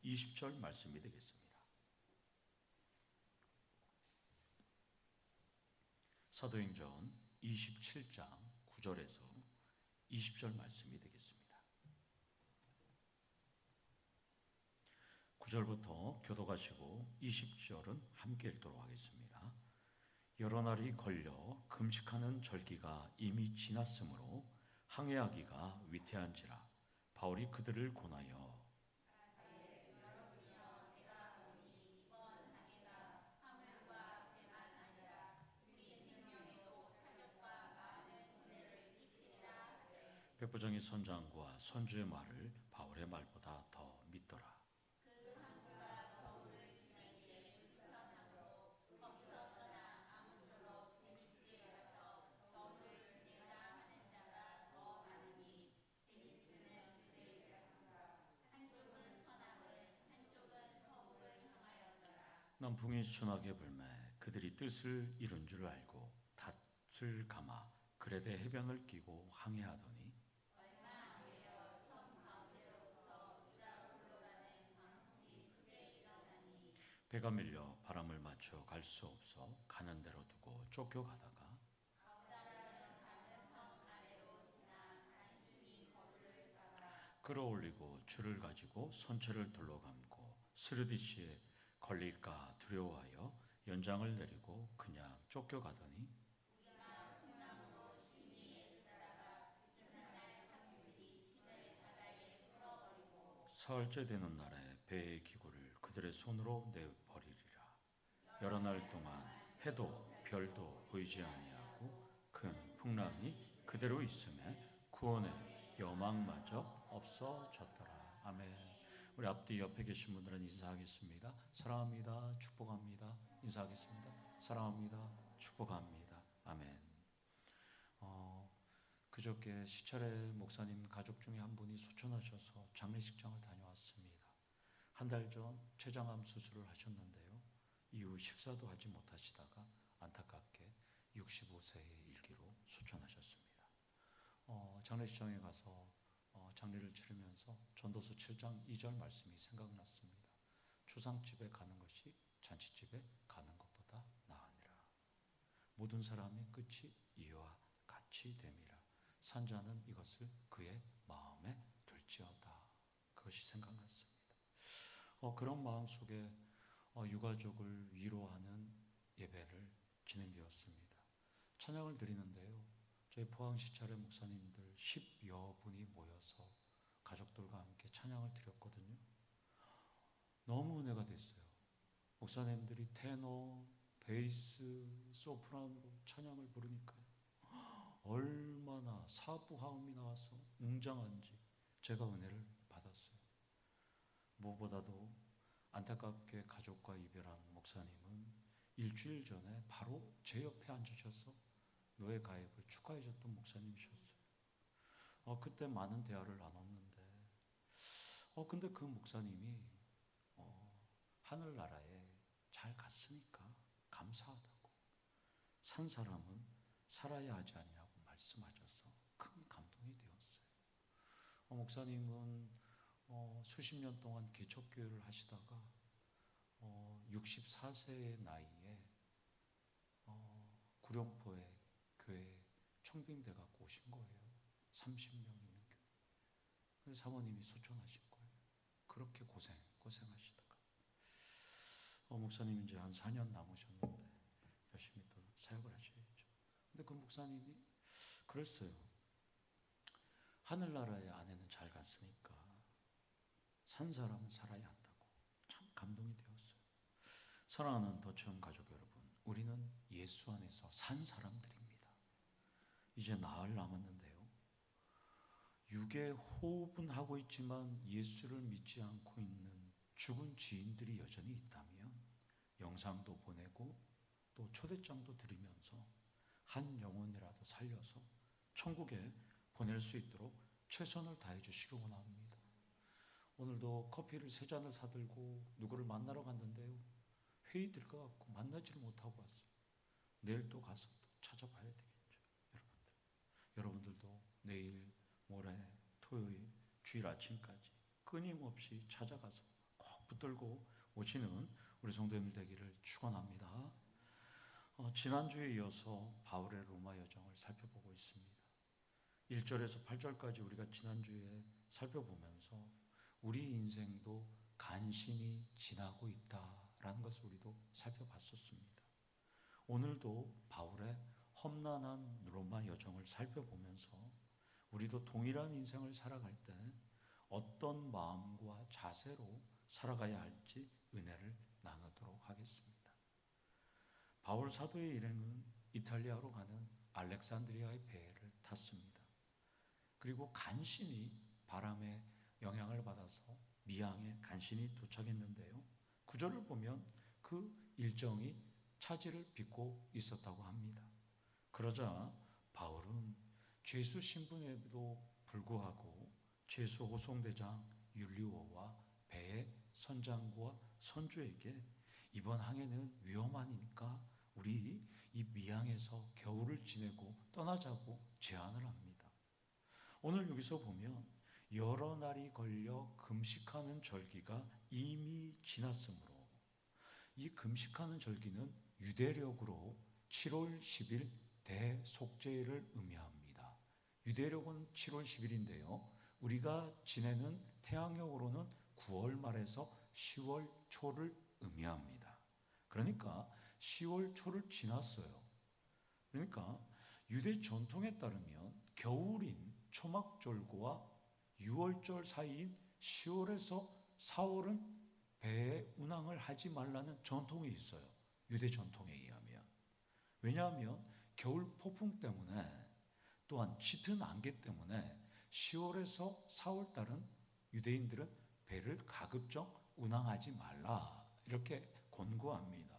20절 말씀이 되겠습니다. 사도행전 27장 9절에서 20절 말씀이 되겠습니다. 9절부터 교독하시고 20절은 함께 읽도록 하겠습니다. 여러 날이 걸려 금식하는 절기가 이미 지났으므로 항해하기가 위태한지라 바울이 그들을 권하여 백부장이 선장과 선주의 말을 바울의 말보다 더 믿더라. 남풍이 순하게 불매 그들이 뜻을 이룬 줄 알고 닷을 감아 그레데 해변을 끼고 항해하더니 배가 밀려 바람을 맞춰 갈 수 없어 가는 대로 두고 쫓겨가다가 끌어올리고 줄을 가지고 선체를 둘러감고 스르디시에 걸릴까 두려워하여 연장을 내리고 그냥 쫓겨가더니 사흘째 되는 날에 배의 기구를 그들의 손으로 내버리리라. 여러 날 동안 해도 별도 보이지 아니하고 큰 풍랑이 그대로 있음에 구원의 여망마저 없어졌더라. 아멘. 우리 앞뒤 옆에 계신 분들은 인사하겠습니다. 사랑합니다. 축복합니다. 인사하겠습니다. 사랑합니다. 축복합니다. 아멘. 그저께 시찰에 목사님 가족 중에 한 분이 소천하셔서 장례식장을 다녀왔습니다. 한 달 전 췌장암 수술을 하셨는데요. 이후 식사도 하지 못하시다가 안타깝게 65세의 일기로 소천하셨습니다. 장례식장에 가서 장례를 치르면서 전도서 7장 2절 말씀이 생각났습니다. 추상집에 가는 것이 잔치집에 가는 것보다 나으니라. 모든 사람의 끝이 이와 같이 됨이라. 산자는 이것을 그의 마음에 둘지어다. 그것이 생각났습니다. 그런 마음 속에 유가족을 위로하는 예배를 진행되었습니다. 찬양을 드리는데요. 저희 포항시찰의 목사님들 10여 분이 모여서 가족들과 함께 찬양을 드렸거든요. 너무 은혜가 됐어요. 목사님들이 테너, 베이스, 소프라노로 찬양을 부르니까요. 얼마나 사부하음이 나와서 웅장한지 제가 은혜를 받았어요. 무엇보다도 안타깝게 가족과 이별한 목사님은 일주일 전에 바로 제 옆에 앉으셔서 노예 가입을 축하해 줬던 목사님이셨어요. 그때 많은 대화를 나눴는데 근데 그 목사님이 하늘나라에 잘 갔으니까 감사하다고, 산 사람은 살아야 하지 않냐고 말씀하셔서 큰 감동이 되었어요. 목사님은 수십 년 동안 개척교회를 하시다가 64세의 나이에 구룡포에 교회 청빙대 갖고 오신 거예요. 30명 있는 교회. 그래서 사모님이 소천하신 거예요. 그렇게 고생하시다가 목사님 이제 한 4년 남으셨는데 열심히 또 사역을 하셔야죠. 근데 그 목사님이 그랬어요. 하늘나라의 아내는 잘 갔으니까 산 사람은 살아야 한다고. 참 감동이 되었어요. 사랑하는 더체험 가족 여러분, 우리는 예수 안에서 산 사람들입니다. 이제 나흘 남았는데요. 육에 호흡은 하고 있지만 예수를 믿지 않고 있는 죽은 지인들이 여전히 있다면 영상도 보내고 또 초대장도 드리면서 한 영혼이라도 살려서 천국에 보낼 수 있도록 최선을 다해 주시기 원합니다. 오늘도 커피를 3잔을 사들고 누구를 만나러 갔는데요. 회의 들어가고 만나지를 못하고 왔어요. 내일 또 가서 또 찾아봐야 되겠죠. 여러분들도 내일, 모레, 토요일, 주일 아침까지 끊임없이 찾아가서 꼭 붙들고 오시는 우리 성도님들 되기를 축원합니다. 지난주에 이어서 바울의 로마 여정을 살펴보고 있습니다. 1절에서 8절까지 우리가 지난주에 살펴보면서 우리 인생도 간신히 지나고 있다라는 것을 우리도 살펴봤었습니다. 오늘도 바울의 험난한 로마 여정을 살펴보면서 우리도 동일한 인생을 살아갈 때 어떤 마음과 자세로 살아가야 할지 은혜를 나누도록 하겠습니다. 바울 사도의 일행은 이탈리아로 가는 알렉산드리아의 배를 탔습니다. 그리고 간신히 바람의 영향을 받아서 미항에 간신히 도착했는데요. 9절을 보면 그 일정이 차질을 빚고 있었다고 합니다. 그러자 바울은 죄수 신분에도 불구하고 죄수 호송대장 율리오와 배의 선장과 선주에게 이번 항해는 위험하니까 우리 이 미항에서 겨울을 지내고 떠나자고 제안을 합니다. 오늘 여기서 보면 여러 날이 걸려 금식하는 절기가 이미 지났으므로 이 금식하는 절기는 유대력으로 7월 10일 대속죄일을 의미합니다. 유대력은 7월 10일인데요. 우리가 지내는 태양력으로는 9월 말에서 10월 초를 의미합니다. 그러니까 10월 초를 지났어요. 그러니까 유대 전통에 따르면 겨울인 초막절과 6월절 사이인 10월에서 4월은 배에 운항을 하지 말라는 전통이 있어요. 유대 전통에 의하면. 왜냐하면 겨울 폭풍 때문에 또한 짙은 안개 때문에 10월에서 4월 달은 유대인들은 배를 가급적 운항하지 말라 이렇게 권고합니다.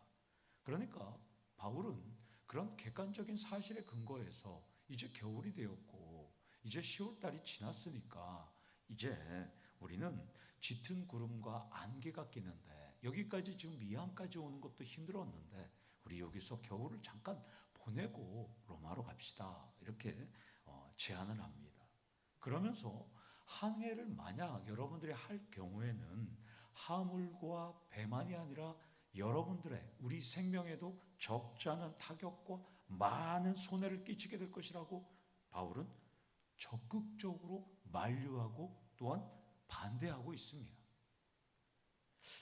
그러니까 바울은 그런 객관적인 사실에 근거해서 이제 겨울이 되었고 이제 10월 달이 지났으니까 이제 우리는 짙은 구름과 안개가 끼는데 여기까지 지금 미항까지 오는 것도 힘들었는데 우리 여기서 겨울을 잠깐 보내고 로마로 갑시다 이렇게 제안을 합니다. 그러면서 항해를 만약 여러분들이 할 경우에는 하물과 배만이 아니라 여러분들의 우리 생명에도 적지 않은 타격과 많은 손해를 끼치게 될 것이라고 바울은 적극적으로 만류하고 또한 반대하고 있습니다.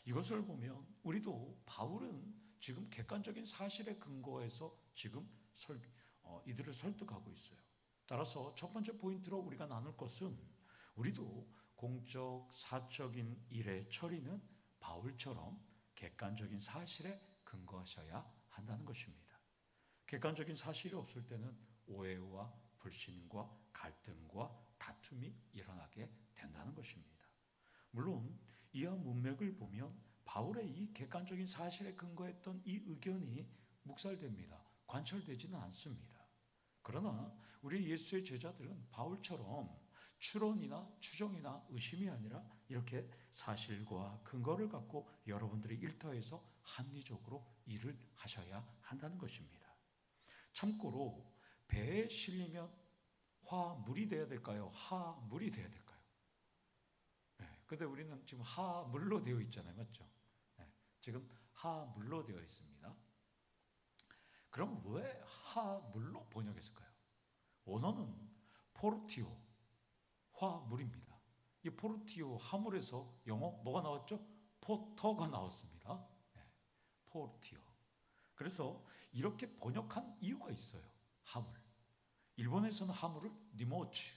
이것을 보면 우리도 바울은 지금 객관적인 사실에 근거해서 지금 이들을 설득하고 있어요. 따라서 첫 번째 포인트로 우리가 나눌 것은 우리도 공적, 사적인 일의 처리는 바울처럼 객관적인 사실에 근거하셔야 한다는 것입니다. 객관적인 사실이 없을 때는 오해와 불신과 갈등과 다툼이 일어나게 된다는 것입니다. 물론 이와 문맥을 보면 바울의 이 객관적인 사실에 근거했던 이 의견이 묵살됩니다. 관철되지는 않습니다. 그러나 우리 예수의 제자들은 바울처럼 추론이나 추정이나 의심이 아니라 이렇게 사실과 근거를 갖고 여러분들이 일터에서 합리적으로 일을 하셔야 한다는 것입니다. 참고로 배에 실리면 화물이 돼야 될까요? 하물이 돼야 될까요? 근데 우리는 지금 하물로 되어 있잖아요. 맞죠? 지금 하물로 되어 있습니다. 그럼 왜 하물로 번역했을까요? 원어는 포르티오, 화물입니다. 이 포르티오, 하물에서 영어 뭐가 나왔죠? 포터가 나왔습니다. 포르티오. 그래서 이렇게 번역한 이유가 있어요. 하물. 일본에서는 하물을 니모츠,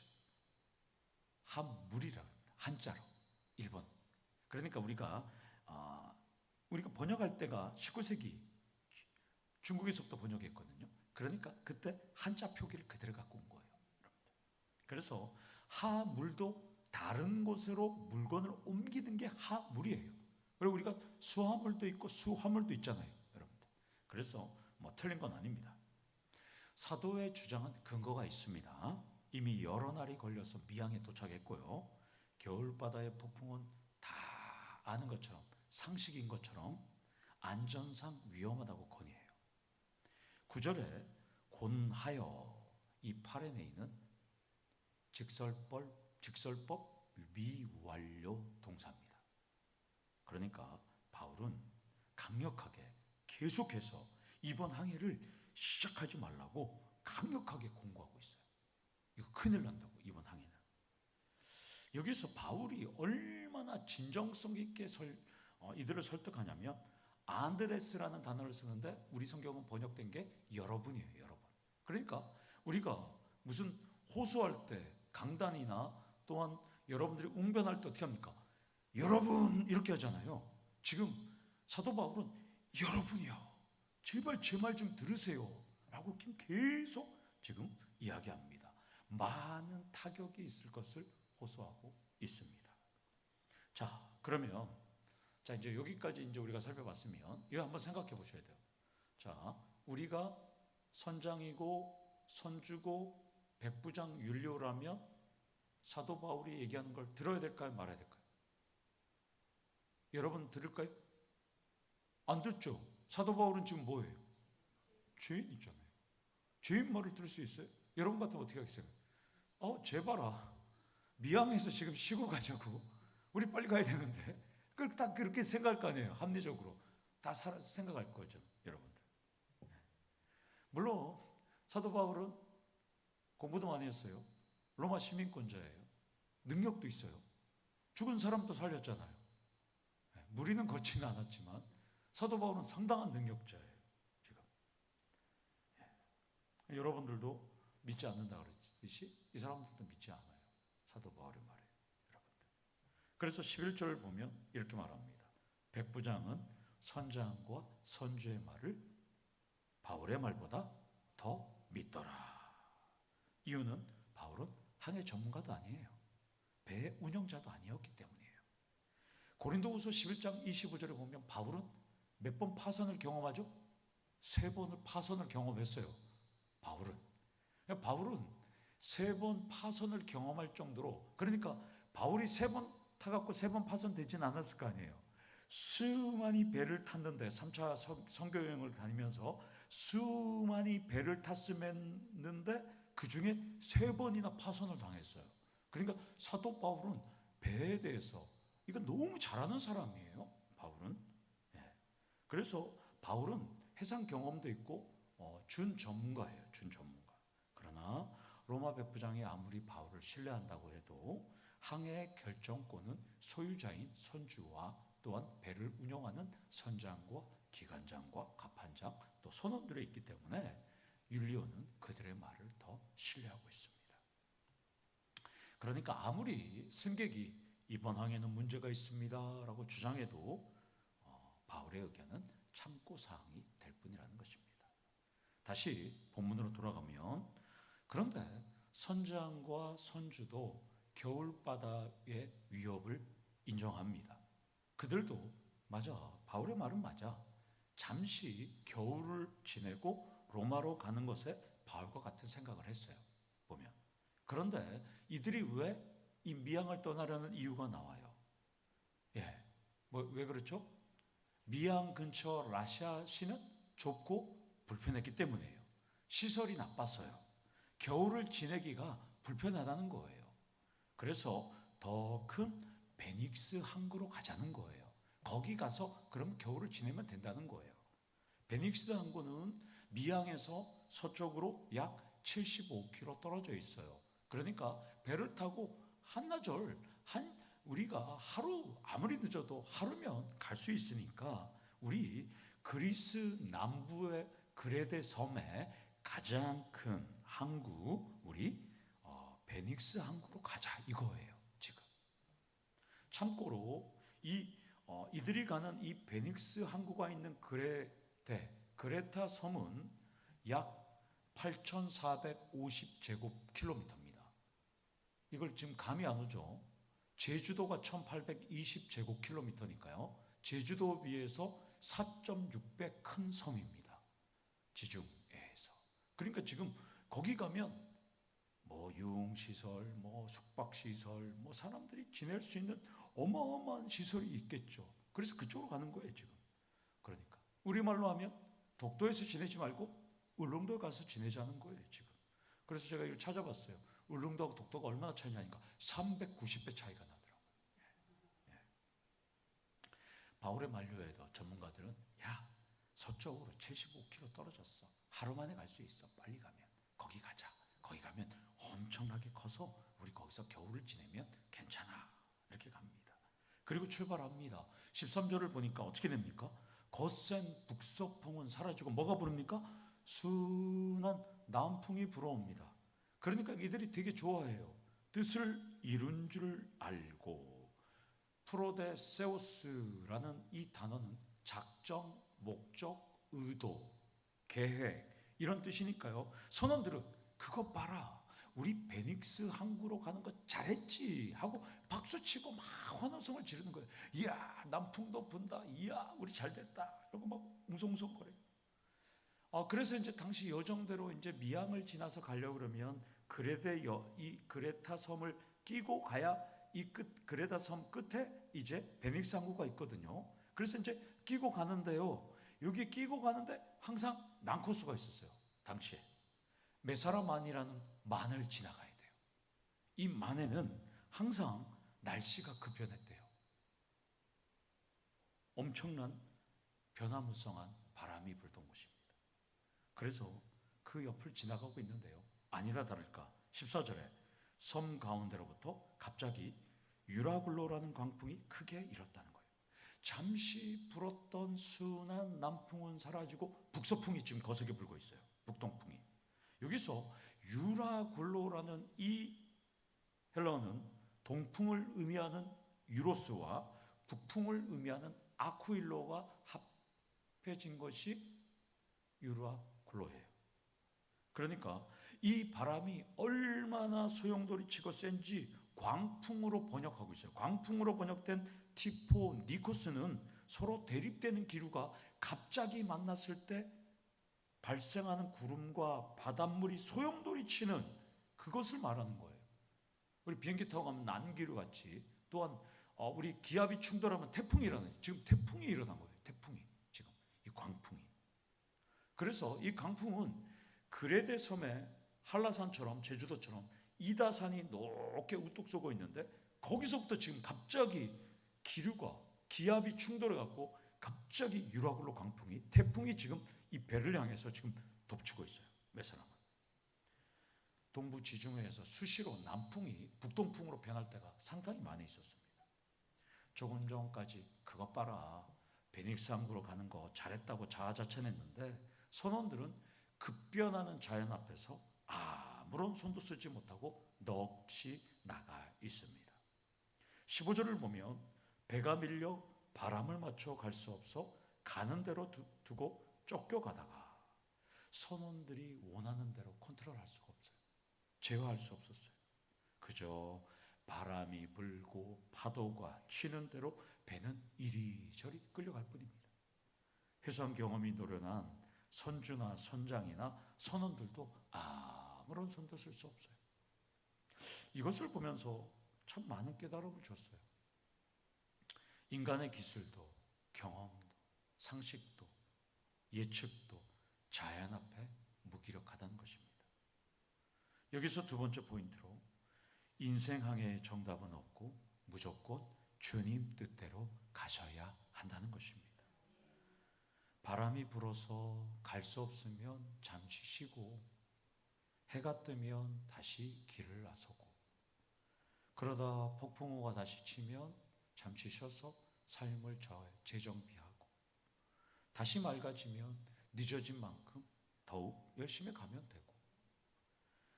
하물이라고 합니다. 한자로. 일본. 그러니까 우리가 번역할 때가 19세기 중국에서부터 번역했거든요. 그러니까 그때 한자 표기를 그대로 갖고 온 거예요. 그래서 하물도 다른 곳으로 물건을 옮기는 게 하물이에요. 그리고 우리가 수하물도 있고 수화물도 있잖아요, 여러분들. 그래서 틀린 건 아닙니다. 사도의 주장은 근거가 있습니다. 이미 여러 날이 걸려서 미항에 도착했고요. 겨울바다의 폭풍은 다 아는 것처럼 상식인 것처럼 안전상 위험하다고 건의해요. 9절에 곤하여 이 파레네이는 직설법 미완료 동사입니다. 그러니까 바울은 강력하게 계속해서 이번 항해를 시작하지 말라고 강력하게 공고하고 있어요. 이거 큰일 난다고, 이번 항해는. 여기서 바울이 얼마나 진정성 있게 이들을 설득하냐면 안드레스라는 단어를 쓰는데 우리 성경은 번역된 게 여러분이에요. 여러분. 그러니까 우리가 무슨 호소할 때 강단이나 또한 여러분들이 웅변할 때 어떻게 합니까? 여러분 이렇게 하잖아요. 지금 사도 바울은 여러분이요, 제발 제 말 좀 들으세요 라고 계속 지금 이야기합니다. 많은 타격이 있을 것을 호소하고 있습니다. 자, 그러면 이제 여기까지 이제 우리가 살펴봤으면 이거 한번 생각해 보셔야 돼요. 자, 우리가 선장이고 선주고 백부장 율료라면 사도 바울이 얘기하는 걸 들어야 될까요? 말아야 될까요? 여러분 들을까요? 안 듣죠? 사도 바울은 지금 뭐예요? 죄인이잖아요. 죄인 말을 들을 수 있어요? 여러분 같으면 어떻게 하겠어요? 제발아, 미항에서 지금 쉬고 가자고. 우리 빨리 가야 되는데. 그걸 딱 그렇게 생각할 거 아니에요. 합리적으로 다 생각할 거죠, 여러분들. 물론 사도 바울은 공부도 많이 했어요. 로마 시민권자예요. 능력도 있어요. 죽은 사람도 살렸잖아요. 무리는 걷지는 않았지만 사도 바울은 상당한 능력자예요. 지금 여러분들도 믿지 않는다 그랬듯이 이 사람들도 믿지 않아요. 사도 바울의 말에, 여러분들. 그래서 11절을 보면 이렇게 말합니다. 백부장은 선장과 선주의 말을 바울의 말보다 더 믿더라. 이유는 바울은 항해 전문가도 아니에요. 배 운영자도 아니었기 때문이에요. 고린도후서 11장 25절에 보면 바울은 몇 번 파선을 경험하죠? 3번을 파선을 경험했어요. 바울은 3번 파선을 경험할 정도로, 그러니까 바울이 3번 타갖고 3번 파선되진 않았을 거 아니에요. 수많이 배를 탔는데 3차 선교여행을 다니면서 수많이 배를 탔으면는데 그 중에 3번이나 파선을 당했어요. 그러니까 사도 바울은 배에 대해서 이거 너무 잘하는 사람이에요. 바울은. 그래서 바울은 해상 경험도 있고 준 전문가예요. 준 전문가. 그러나 로마 백부장이 아무리 바울을 신뢰한다고 해도 항해 결정권은 소유자인 선주와 또한 배를 운영하는 선장과 기관장과 갑판장 또 선원들에 있기 때문에 율리오는 그들의 말을 더 신뢰하고 있습니다. 그러니까 아무리 승객이 이번 항해는 문제가 있습니다 라고 주장해도 바울의 의견은 참고사항이 될 뿐이라는 것입니다. 다시 본문으로 돌아가면, 그런데 선장과 선주도 겨울바다의 위협을 인정합니다. 그들도 맞아, 바울의 말은 맞아, 잠시 겨울을 지내고 로마로 가는 것에 바울과 같은 생각을 했어요. 보면. 그런데 이들이 왜 이 미항을 떠나려는 이유가 나와요. 왜 그렇죠? 미항 근처 라시아시는 좁고 불편했기 때문이에요. 시설이 나빴어요. 겨울을 지내기가 불편하다는 거예요. 그래서 더 큰 베닉스 항구로 가자는 거예요. 거기 가서 그럼 겨울을 지내면 된다는 거예요. 베닉스 항구는 미항에서 서쪽으로 약 75km 떨어져 있어요. 그러니까 배를 타고 한나절, 우리가 하루, 아무리 늦어도 하루면 갈 수 있으니까 우리 그리스 남부의 그레데 섬의 가장 큰 항구, 우리 베닉스 항구로 가자 이거예요. 지금 참고로 이들이 가는 이 베닉스 항구가 있는 그레타 섬은 약 8,450제곱킬로미터입니다. 이걸 지금 감이 안 오죠? 제주도가 1,820제곱킬로미터니까요. 제주도에 비해서 4.6배 큰 섬입니다. 지중해에서. 그러니까 지금 거기 가면 유흥시설, 숙박시설, 사람들이 지낼 수 있는 어마어마한 시설이 있겠죠. 그래서 그쪽으로 가는 거예요, 지금. 그러니까 우리말로 하면 독도에서 지내지 말고 울릉도에 가서 지내자는 거예요, 지금. 그래서 제가 이걸 찾아봤어요. 울릉도하고 독도가 얼마나 차이냐니까 390배 차이가 나더라고요. 바울의 만류에도 전문가들은 야, 서쪽으로 75km 떨어졌어. 하루 만에 갈 수 있어. 빨리 가면 거기 가자. 거기 가면 엄청나게 커서 우리 거기서 겨울을 지내면 괜찮아. 이렇게 갑니다. 그리고 출발합니다. 13절을 보니까 어떻게 됩니까? 거센 북서풍은 사라지고 뭐가 부릅니까? 순한 남풍이 불어옵니다. 그러니까 이들이 되게 좋아해요. 뜻을 이룬 줄 알고. 프로데세우스라는 이 단어는 작정, 목적, 의도, 계획 이런 뜻이니까요. 선원들은 그거 봐라, 우리 베닉스 항구로 가는 거 잘했지 하고 박수치고 막 환호성을 지르는 거예요. 이야, 남풍도 분다. 이야, 우리 잘됐다. 이러고 막 웅성웅성거려요. 그래서 이제 당시 여정대로 이제 미항을 지나서 가려고 그러면 이 그레타 섬을 끼고 가야 이 그레타 섬 끝에 이제 베닉스 항구가 있거든요. 그래서 이제 끼고 가는데요. 여기 끼고 가는데 항상 난코스가 있었어요. 당시에 메사라만이라는 만을 지나가야 돼요. 이 만에는 항상 날씨가 급변했대요. 엄청난 변화무쌍한 바람이 불던 곳입니다. 그래서 그 옆을 지나가고 있는데요. 아니라 다를까 14절에 섬 가운데로부터 갑자기 유라굴로라는 광풍이 크게 일었다는 거예요. 잠시 불었던 순한 남풍은 사라지고 북서풍이 지금 거세게 불고 있어요. 북동풍이. 여기서 유라굴로라는 이 헬라어는 동풍을 의미하는 유로스와 북풍을 의미하는 아쿠일로가 합해진 것이 유라굴로예요. 그러니까 이 바람이 얼마나 소용돌이치고 센지 광풍으로 번역하고 있어요. 광풍으로 번역된 티포 니코스는 서로 대립되는 기류가 갑자기 만났을 때 발생하는 구름과 바닷물이 소용돌이치는 그것을 말하는 거예요. 우리 비행기 타고 가면 난기류 같이, 또한 우리 기압이 충돌하면 태풍이 일어나요. 지금 태풍이 일어난 거예요. 태풍이 지금 이 광풍이. 그래서 이 강풍은 그레데 섬의 한라산처럼 제주도처럼 이다산이 높게 우뚝 솟고 있는데 거기서부터 지금 갑자기 기류가 기압이 충돌해 갖고 갑자기 유라굴로 강풍이 태풍이 지금 이 배를 향해서 지금 덮치고 있어요. 메사라만. 동부 지중해에서 수시로 남풍이 북동풍으로 변할 때가 상당히 많이 있었습니다. 조금 전까지 그것 봐라, 베닉스 항구로 가는 거 잘했다고 자아자찬했는데 선원들은 급변하는 자연 앞에서 아무런 손도 쓰지 못하고 넋이 나가 있습니다. 15절을 보면 배가 밀려 바람을 맞춰 갈 수 없어 가는 대로 두고 쫓겨가다가 선원들이 원하는 대로 컨트롤할 수가 없어요. 제어할 수 없었어요. 그저 바람이 불고 파도가 치는 대로 배는 이리저리 끌려갈 뿐입니다. 해상 경험이 노련한 선주나 선장이나 선원들도 아무런 손도 쓸 수 없어요. 이것을 보면서 참 많은 깨달음을 줬어요. 인간의 기술도 경험도 상식도 예측도 자연 앞에 무기력하다는 것입니다. 여기서 두 번째 포인트로 인생항해의 정답은 없고 무조건 주님 뜻대로 가셔야 한다는 것입니다. 바람이 불어서 갈 수 없으면 잠시 쉬고 해가 뜨면 다시 길을 나서고 그러다 폭풍우가 다시 치면 잠시 쉬어서 삶을 재정비하고 다시 맑아지면 늦어진 만큼 더욱 열심히 가면 되고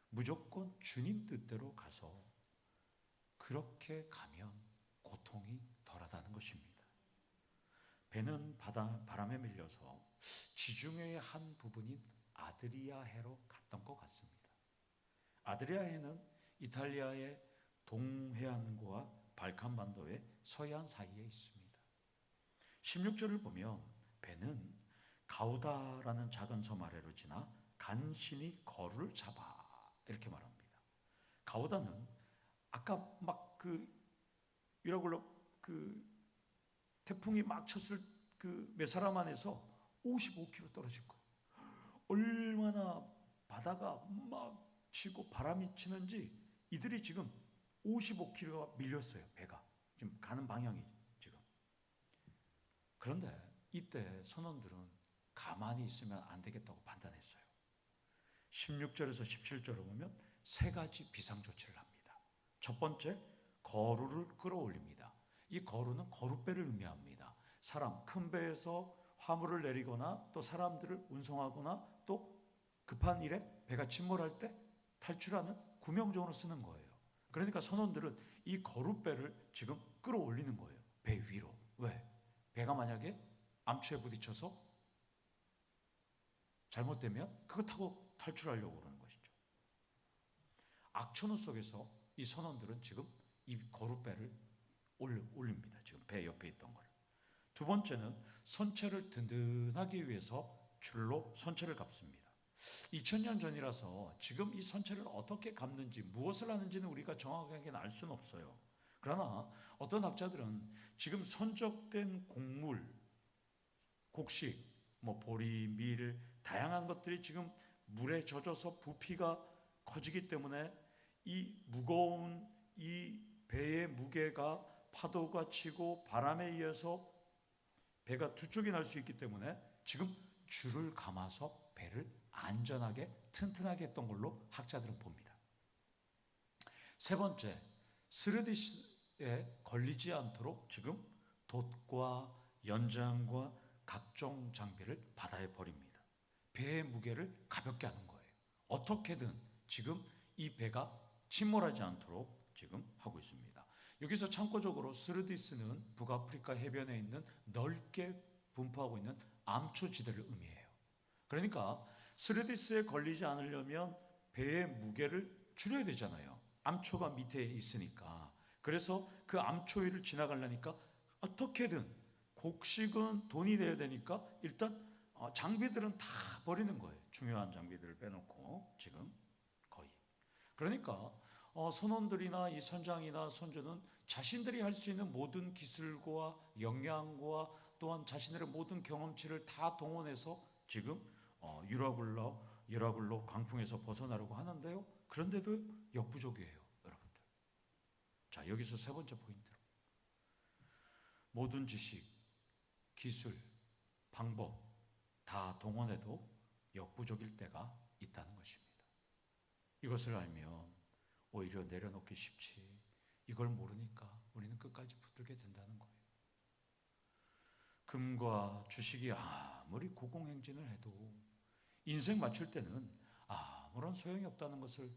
무조건 주님 뜻대로 가서 그렇게 가면 고통이 덜하다는 것입니다. 배는 바람에 밀려서 지중해의 한 부분인 아드리아해로 갔던 것 같습니다. 아드리아해는 이탈리아의 동해안과 발칸반도의 서해안 사이에 있습니다. 16절을 보면 배는 가우다라는 작은 섬 아래로 지나 간신히 거루를 잡아 이렇게 말합니다. 가우다는 아까 막 유라굴로 태풍이 막 쳤을 메사라만에서 55km 떨어질 거예요. 얼마나 바다가 막 치고 바람이 치는지 이들이 지금 55km가 밀렸어요. 배가 지금 가는 방향이 지금. 그런데 이때 선원들은 가만히 있으면 안 되겠다고 판단했어요. 16절에서 17절을 보면 세 가지 비상조치를 합니다. 첫 번째, 거루를 끌어올립니다. 이 거루는 거룻배를 의미합니다. 사람, 큰 배에서 화물을 내리거나 또 사람들을 운송하거나 또 급한 일에 배가 침몰할 때 탈출하는 구명종으로 쓰는 거예요. 그러니까 선원들은 이 거룻배를 지금 끌어올리는 거예요. 배 위로. 왜? 배가 만약에 암초에 부딪혀서 잘못되면 그거 타고 탈출하려고 그러는 것이죠. 악천후 속에서 이 선원들은 지금 이 거룻배를 올립니다. 지금 배 옆에 있던 걸. 두 번째는 선체를 든든하기 위해서 줄로 선체를 감습니다. 2000년 전이라서 지금 이 선체를 어떻게 감는지 무엇을 하는지는 우리가 정확하게 알 수는 없어요. 그러나 어떤 학자들은 지금 선적된 곡물, 곡식, 보리, 밀, 다양한 것들이 지금 물에 젖어서 부피가 커지기 때문에 이 무거운 이 배의 무게가 파도가 치고 바람에 의해서 배가 두 쪽이 날 수 있기 때문에 지금 줄을 감아서 배를 안전하게 튼튼하게 했던 걸로 학자들은 봅니다. 세 번째, 스르디스에 걸리지 않도록 지금 돛과 연장과 각종 장비를 바다에 버립니다. 배의 무게를 가볍게 하는 거예요. 어떻게든 지금 이 배가 침몰하지 않도록 지금 하고 있습니다. 여기서 참고적으로 스르디스는 북아프리카 해변에 있는 넓게 분포하고 있는 암초지대를 의미해요. 그러니까 스르디스에 걸리지 않으려면 배의 무게를 줄여야 되잖아요. 암초가 밑에 있으니까. 그래서 그 암초 위를 지나가려니까 어떻게든 곡식은 돈이 돼야 되니까 일단 장비들은 다 버리는 거예요. 중요한 장비들을 빼놓고 지금 거의. 그러니까 선원들이나 이 선장이나 선조는 자신들이 할 수 있는 모든 기술과 역량과 또한 자신들의 모든 경험치를 다 동원해서 지금 유라굴로 강풍에서 벗어나려고 하는데요. 그런데도 역부족이에요, 여러분들. 자, 여기서 세 번째 포인트. 모든 지식, 기술, 방법 다 동원해도 역부족일 때가 있다는 것입니다. 이것을 알면 오히려 내려놓기 쉽지. 이걸 모르니까 우리는 끝까지 붙들게 된다는 거예요. 금과 주식이 아무리 고공행진을 해도 인생 마칠 때는 아무런 소용이 없다는 것을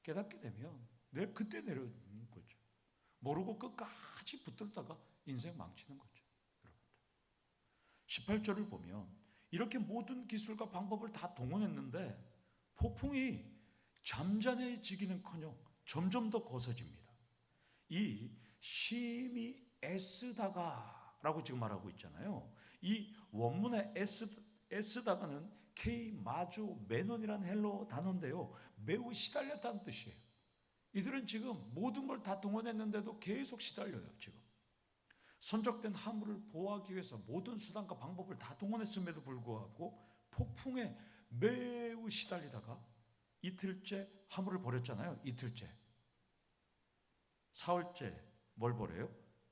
깨닫게 되면 그때 내려오는 거죠. 모르고 끝까지 붙들다가 인생 망치는 거죠. 여러분들. 18절을 보면 이렇게 모든 기술과 방법을 다 동원했는데 폭풍이 잠잠해지기는커녕 점점 더 거세집니다. 이 심히 애쓰다가라고 지금 말하고 있잖아요. 이 원문의 애쓰다가는 K 마조 메논이라는 헬로 단어인데요. 매우 시달렸다는 뜻이에요. 이들은 지금 모든 걸 다 동원했는데도 계속 시달려요. 지금 선적된 화물을 보호하기 위해서 모든 수단과 방법을 다 동원했음에도 불구하고 폭풍에 매우 시달리다가 이틀째 화물을 버렸잖아요. 이틀째. 사흘째 뭘 버려요?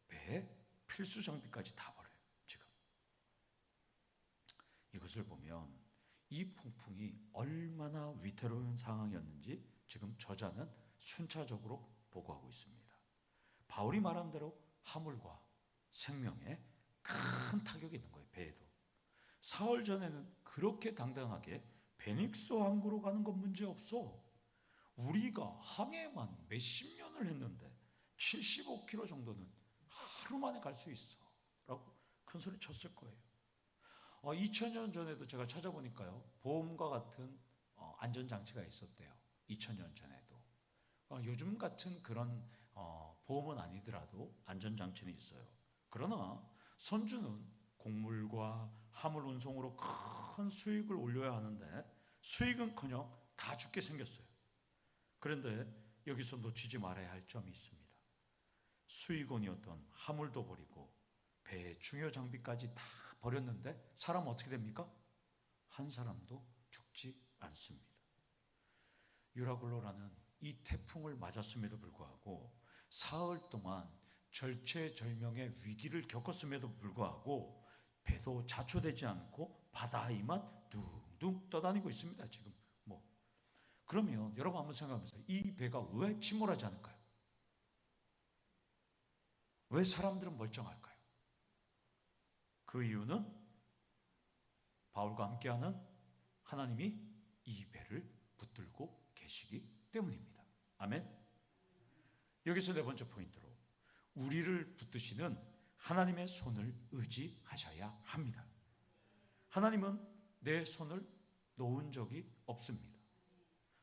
배에 필수 장비까지 다 버려요. 지금 이것을 보면 이 폭풍이 얼마나 위태로운 상황이었는지 지금 저자는 순차적으로 보고하고 있습니다. 바울이 말한 대로 화물과 생명에 큰 타격이 있는 거예요. 배에도. 사흘 전에는 그렇게 당당하게 베닉스 항구로 가는 건 문제없어. 우리가 항해만 몇십 년을 했는데 75km 정도는 하루 만에 갈 수 있어 라고 큰 소리 쳤을 거예요. 2000년 전에도 제가 찾아보니까요, 보험과 같은 안전장치가 있었대요. 2000년 전에도. 요즘 같은 그런 보험은 아니더라도 안전장치는 있어요. 그러나 선주는 곡물과 화물 운송으로 큰 수익을 올려야 하는데 수익은커녕 다 죽게 생겼어요. 그런데 여기서 놓치지 말아야 할 점이 있습니다. 수익원이었던 화물도 버리고 배의 중요 장비까지 다 버렸는데 사람은 어떻게 됩니까? 한 사람도 죽지 않습니다. 유라굴로라는 이 태풍을 맞았음에도 불구하고 사흘 동안 절체절명의 위기를 겪었음에도 불구하고 배도 자초되지 않고 바다에만 둥둥 떠다니고 있습니다. 지금 그러면 여러분 한번 생각해보세요. 이 배가 왜 침몰하지 않을까요? 왜 사람들은 멀쩡할까요? 그 이유는 바울과 함께하는 하나님이 이 배를 붙들고 계시기 때문입니다. 아멘. 여기서 네 번째 포인트로 우리를 붙드시는 하나님의 손을 의지하셔야 합니다. 하나님은 내 손을 놓은 적이 없습니다.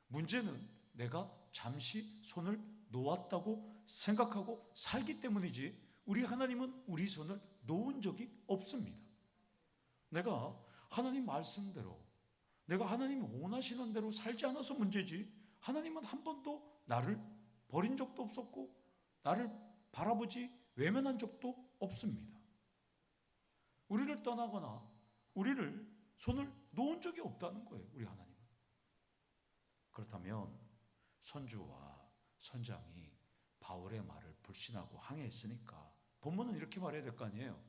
문제는 내가 잠시 손을 놓았다고 생각하고 살기 때문이지 우리 하나님은 우리 손을 놓은 적이 없습니다. 내가 하나님 말씀대로 내가 하나님이 원하시는 대로 살지 않아서 문제지 하나님은 한 번도 나를 버린 적도 없었고 나를 바라보지 외면한 적도 없습니다. 우리를 떠나거나 우리를 손을 놓은 적이 없다는 거예요. 우리 하나님은. 그렇다면 선주와 선장이 바울의 말을 불신하고 항해했으니까 본문은 이렇게 말해야 될 거 아니에요.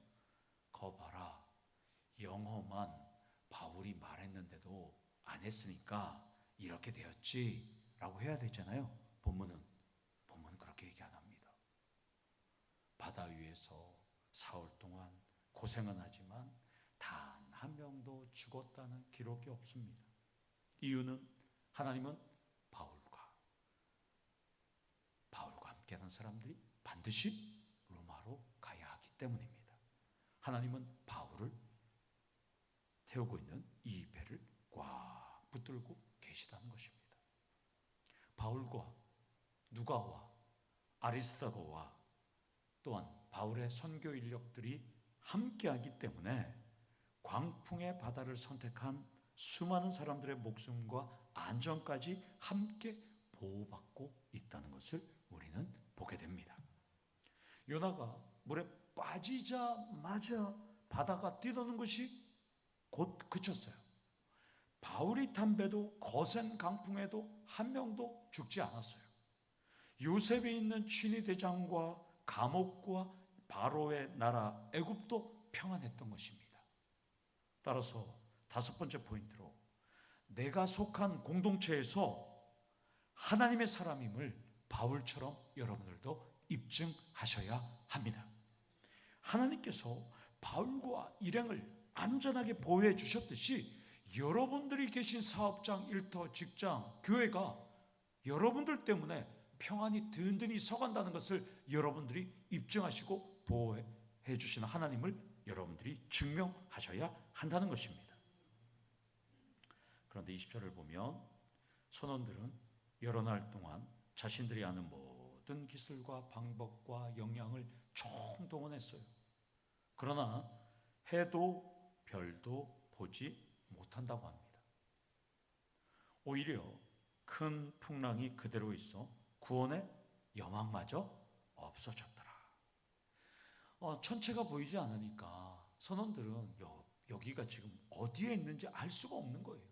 거 봐라, 영험한 바울이 말했는데도 안 했으니까 이렇게 되었지 라고 해야 되잖아요. 본문은 그렇게 얘기 안 합니다. 바다 위에서 사흘 동안 고생은 하지만 단 한 명도 죽었다는 기록이 없습니다. 이유는 하나님은 바울과 함께하는 사람들이 반드시 로마로 가야 하기 때문입니다. 하나님은 바울을 태우고 있는 이 배를 꽉 붙들고 계시다는 것입니다. 바울과 누가와 아리스다고와 또한 바울의 선교 인력들이 함께하기 때문에 광풍의 바다를 선택한 수많은 사람들의 목숨과 안전까지 함께 보호받고 있다는 것을 우리는 보게 됩니다. 요나가 물에 빠지자마자 바다가 뛰노는 것이 곧 그쳤어요. 바울이 탄 배도 거센 강풍에도 한 명도 죽지 않았어요. 요셉이 있는 친위 대장과 감옥과 바로의 나라 애굽도 평안했던 것입니다. 따라서 다섯 번째 포인트로 내가 속한 공동체에서 하나님의 사람임을 바울처럼 여러분들도 입증하셔야 합니다. 하나님께서 바울과 일행을 안전하게 보호해 주셨듯이 여러분들이 계신 사업장, 일터, 직장, 교회가 여러분들 때문에 평안히 든든히 서간다는 것을 여러분들이 입증하시고 보호해 주시는 하나님을 여러분들이 증명하셔야 한다는 것입니다. 그런데 20절을 보면 선원들은 여러 날 동안 자신들이 아는 모든 기술과 방법과 역량을 총동원했어요. 그러나 해도 별도 보지 못한다고 합니다. 오히려 큰 풍랑이 그대로 있어 구원의 여망마저 없어졌더라. 천체가 보이지 않으니까 선원들은 여기가 지금 어디에 있는지 알 수가 없는 거예요.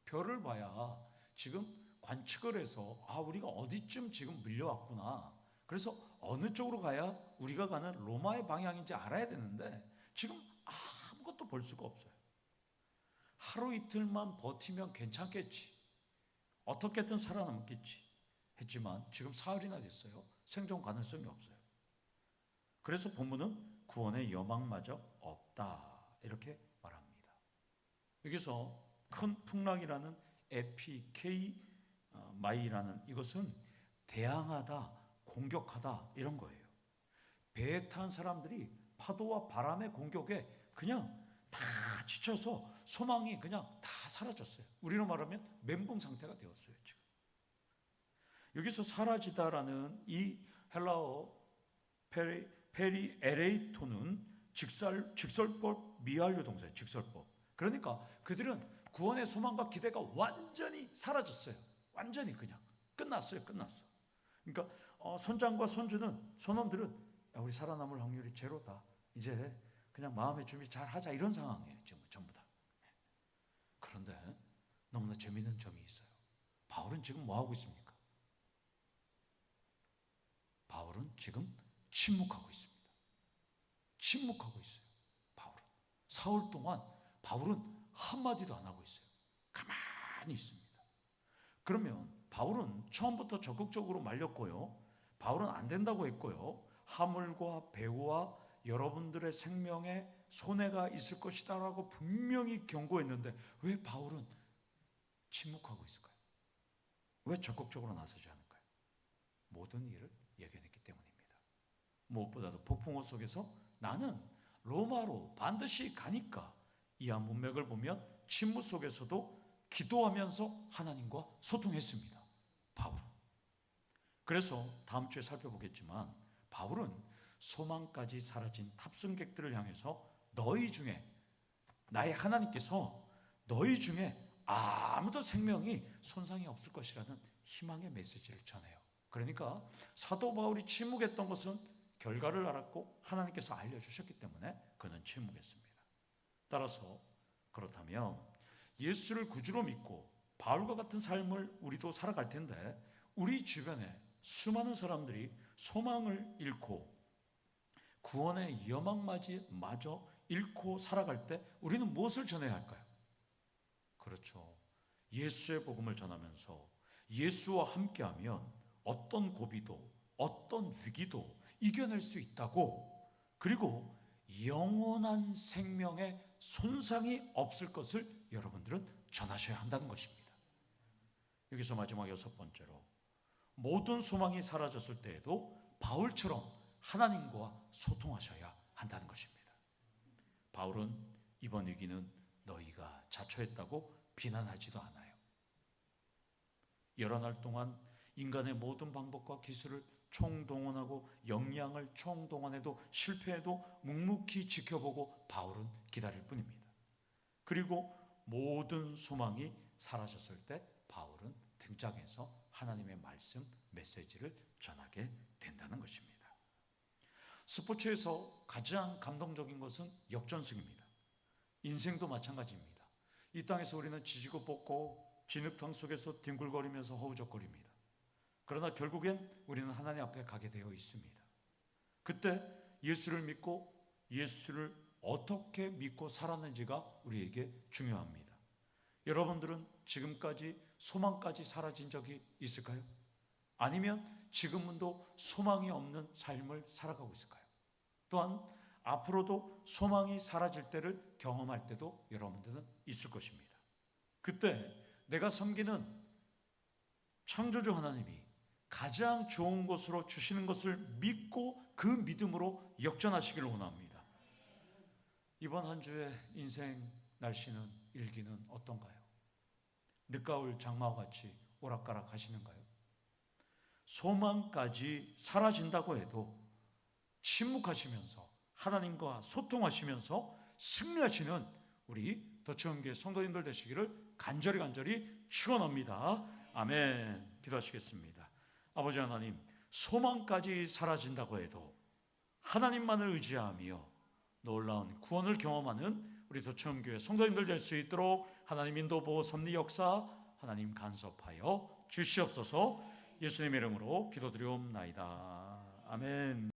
별을 봐야 지금 관측을 해서 우리가 어디쯤 지금 밀려왔구나. 그래서 어느 쪽으로 가야 우리가 가는 로마의 방향인지 알아야 되는데 지금 아무것도 볼 수가 없어요. 하루 이틀만 버티면 괜찮겠지. 어떻게든 살아남겠지. 했지만 지금 사흘이나 됐어요. 생존 가능성이 없어요. 그래서 본문은 구원의 여망마저 없다 이렇게 말합니다. 여기서 큰 풍랑이라는 에피케이마이라는 이것은 대항하다, 공격하다 이런 거예요. 배에 탄 사람들이 파도와 바람의 공격에 그냥 다 지쳐서 소망이 그냥 다 사라졌어요. 우리로 말하면 멘붕 상태가 되었어요. 지금 여기서 사라지다라는 이 헬라어 페리 에레이토는 직설법 미완료 동사예요. 직설법. 그러니까 그들은 구원의 소망과 기대가 완전히 사라졌어요. 완전히 그냥 끝났어요. 끝났어. 그러니까 선장과 선원들은 우리 살아남을 확률이 제로다. 이제 그냥 마음의 준비 잘 하자 이런 상황이에요. 지금 전부 다. 그런데 너무나 재미있는 점이 있어요. 바울은 지금 뭐 하고 있습니까? 바울은 지금 침묵하고 있습니다. 침묵하고 있어요. 바울은 사흘 동안 바울은 한마디도 안 하고 있어요. 가만히 있습니다. 그러면 바울은 처음부터 적극적으로 말렸고요. 바울은 안 된다고 했고요. 하물과 배후와 여러분들의 생명에 손해가 있을 것이다라고 분명히 경고했는데 왜 바울은 침묵하고 있을까요? 왜 적극적으로 나서지 않을까요? 모든 일을 예견했기 때문입니다. 무엇보다도 폭풍우 속에서 나는 로마로 반드시 가니까 이한 문맥을 보면 침묵 속에서도 기도하면서 하나님과 소통했습니다. 바울은. 그래서 다음 주에 살펴보겠지만 바울은 소망까지 사라진 탑승객들을 향해서 너희 중에 나의 하나님께서 너희 중에 아무도 생명이 손상이 없을 것이라는 희망의 메시지를 전해요. 그러니까 사도 바울이 침묵했던 것은 결과를 알았고 하나님께서 알려주셨기 때문에 그는 침묵했습니다. 따라서 그렇다면 예수를 구주로 믿고 바울과 같은 삶을 우리도 살아갈 텐데 우리 주변에 수많은 사람들이 소망을 잃고 구원의 여망마저 잃고 살아갈 때 우리는 무엇을 전해야 할까요? 그렇죠. 예수의 복음을 전하면서 예수와 함께하면 어떤 고비도 어떤 위기도 이겨낼 수 있다고, 그리고 영원한 생명에 손상이 없을 것을 여러분들은 전하셔야 한다는 것입니다. 여기서 마지막 6번째로 모든 소망이 사라졌을 때에도 바울처럼 하나님과 소통하셔야 한다는 것입니다. 바울은 이번 위기는 너희가 자초했다고 비난하지도 않아요. 여러 날 동안 인간의 모든 방법과 기술을 총동원하고 역량을 총동원해도 실패해도 묵묵히 지켜보고 바울은 기다릴 뿐입니다. 그리고 모든 소망이 사라졌을 때 바울은 등장해서 하나님의 말씀, 메시지를 전하게 된다는 것입니다. 스포츠에서 가장 감동적인 것은 역전승입니다. 인생도 마찬가지입니다. 이 땅에서 우리는 지지고 볶고 진흙탕 속에서 뒹굴거리면서 허우적거립니다. 그러나 결국엔 우리는 하나님 앞에 가게 되어 있습니다. 그때 예수를 믿고 예수를 어떻게 믿고 살았는지가 우리에게 중요합니다. 여러분들은 지금까지 소망까지 사라진 적이 있을까요? 아니면 지금도 소망이 없는 삶을 살아가고 있을까요? 또한 앞으로도 소망이 사라질 때를 경험할 때도 여러분들은 있을 것입니다. 그때 내가 섬기는 창조주 하나님이 가장 좋은 것으로 주시는 것을 믿고 그 믿음으로 역전하시기를 원합니다. 이번 한 주의 인생 날씨는 일기는 어떤가요? 늦가을 장마와 같이 오락가락 하시는가요? 소망까지 사라진다고 해도 침묵하시면서 하나님과 소통하시면서 승리하시는 우리 더치원교회 성도님들 되시기를 간절히 축원합니다. 아멘. 기도하시겠습니다. 아버지 하나님, 소망까지 사라진다고 해도 하나님만을 의지하며 놀라운 구원을 경험하는 우리 더치원교회 성도님들 될 수 있도록 하나님 인도 보호 섭리 역사 하나님 간섭하여 주시옵소서. 예수님의 이름으로 기도드리옵나이다. 아멘.